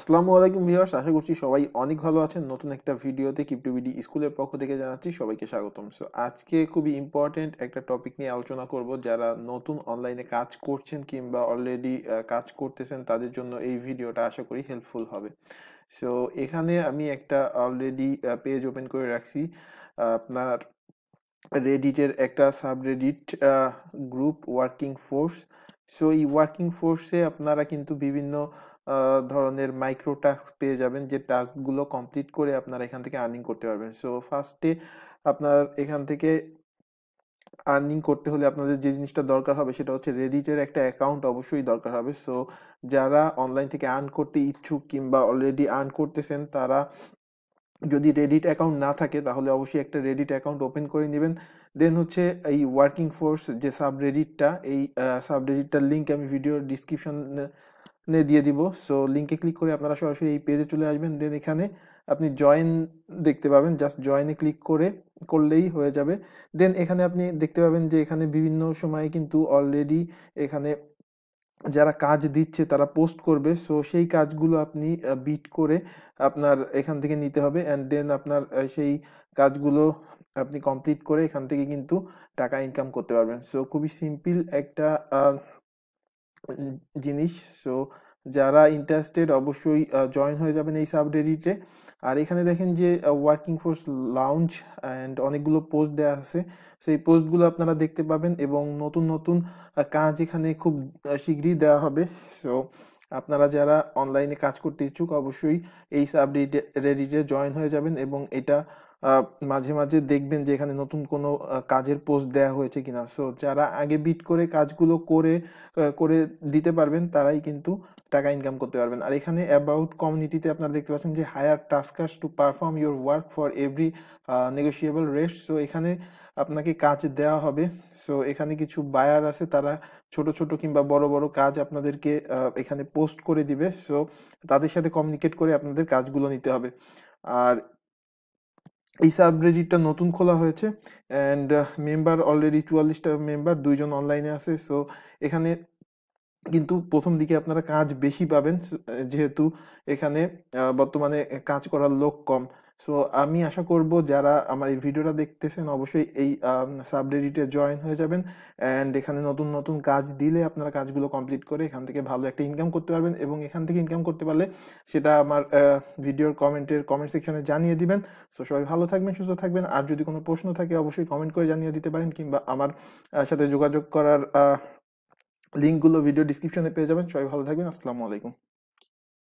আসসালামু আলাইকুম ভিউয়ার্স, আশা করছি সবাই অনেক ভালো আছেন। নতুন একটা ভিডিওতে ক্রিপ্টোবিডি স্কুলের পক্ষ থেকে জানাচ্ছি সবাইকে স্বাগতম। সো আজকে খুবই ইম্পর্টেন্ট একটা টপিক নিয়ে আলোচনা করব। যারা নতুন অনলাইনে কাজ করছেন কিংবা অলরেডি কাজ করতেছেন তাদের জন্য এই ভিডিওটা আশা করি হেল্পফুল হবে। সো এখানে আমি একটা অলরেডি পেজ ওপেন করে রাখছি। আপনার রেডিটের একটা subreddit group working force. So এই ওয়ার্কিং ফোর্সে আপনারা কিন্তু বিভিন্ন ধরনের মাইক্রো টাস্ক পেয়ে যাবেন, যে টাস্কগুলো কমপ্লিট করে আপনারা এখান থেকে আর্নিং করতে পারবেন। সো ফার্স্টে আপনার এখান থেকে আর্নিং করতে হলে আপনাদের যে জিনিসটা দরকার হবে সেটা হচ্ছে রেডিটের একটা অ্যাকাউন্ট অবশ্যই দরকার হবে। সো যারা অনলাইন থেকে আর্ন করতে ইচ্ছুক কিংবা অলরেডি আর্ন করতেছেন, তারা যদি রেডিট অ্যাকাউন্ট না থাকে তাহলে অবশ্যই একটা রেডিট অ্যাকাউন্ট ওপেন করে নেবেন। দেন হচ্ছে এই ওয়ার্কিং ফোর্স যে সাবরেডিটটা, এই সাবরেডিটটার লিঙ্ক আমি ভিডিওর ডিসক্রিপশনে দিয়ে দিব। সো লিঙ্কে ক্লিক করে আপনারা সরাসরি এই পেজে চলে আসবেন। দেন এখানে আপনি জয়েন দেখতে পাবেন, জাস্ট জয়েনে ক্লিক করলেই হয়ে যাবে। দেন এখানে আপনি দেখতে পাবেন যে এখানে বিভিন্ন সময়ে কিন্তু অলরেডি এখানে যারা কাজ দিচ্ছে তারা পোস্ট করবে। সো সেই কাজগুলো আপনি বিট করে আপনার এখান থেকে নিতে হবে, অ্যান্ড দেন আপনার সেই কাজগুলো আপনি কমপ্লিট করে এখান থেকে কিন্তু টাকা ইনকাম করতে পারবেন। সো খুবই সিম্পল একটা জিনিস। সো যারা ইন্টারেস্টেড অবশ্যই জয়েন হয়ে যাবেন এই সাবরেডিটে। আর এখানে দেখেন যে ওয়ার্কিং ফোর্স লাউঞ্জ অ্যান্ড অনেকগুলো পোস্ট দেওয়া আছে। সেই পোস্টগুলো আপনারা দেখতে পাবেন এবং নতুন নতুন কাজ এখানে খুব শীঘ্রই দেওয়া হবে। সো আপনারা যারা অনলাইনে কাজ করতে ইচ্ছুক অবশ্যই এই সাবরেডিটে জয়েন হয়ে যাবেন এবং এটা মাঝে মাঝে দেখবেন যে এখানে নতুন কোনো কাজের পোস্ট দেওয়া হয়েছে কিনা। সো যারা আগে বিট করে কাজগুলো করে দিতে পারবেন তারাই কিন্তু টাকা ইনকাম করতে পারবেন। আর এখানে অ্যাবাউট কমিউনিটিতে আপনারা দেখতে পাচ্ছেন যে hire taskers to perform your work for every negotiable rest. So এখানে আপনাকে কাজ দেওয়া হবে। সো এখানে কিছু বায়ার আছে, তারা ছোট ছোট কিংবা বড় বড় কাজ আপনাদেরকে এখানে পোস্ট করে দিবে। সো তাদের সাথে কমিউনিকেট করে আপনাদের কাজগুলো নিতে হবে। আর এই সাবরেডিটটা নতুন খোলা হয়েছে অ্যান্ড মেম্বার অলরেডি 44টা মেম্বার, 2জন অনলাইনে আছে। সো এখানে কিন্তু প্রথম দিকে আপনারা কাজ বেশি পাবেন, যেহেতু এখানে বর্তমানে কাজ করার লোক কম। সো আমি আশা করব যারা আমার এই ভিডিওটা দেখতেছেন অবশ্যই এই সাবরেডিটে জয়েন হয়ে যাবেন, অ্যান্ড এখানে নতুন নতুন কাজ দিলে আপনারা কাজগুলো কমপ্লিট করে এখান থেকে ভালো একটা ইনকাম করতে পারবেন। এবং এখান থেকে ইনকাম করতে পারলে সেটা আমার ভিডিওর কমেন্ট সেকশনে জানিয়ে দিবেন। সো সবাই ভালো থাকবেন, সুস্থ থাকবেন। আর যদি কোনো প্রশ্ন থাকে অবশ্যই কমেন্ট করে জানিয়ে দিতে পারেন, কিংবা আমার সাথে যোগাযোগ করার লিঙ্কগুলো ভিডিও ডিসক্রিপশনে পেয়ে যাবেন। সবাই ভালো থাকবেন। আসসালামু আলাইকুম।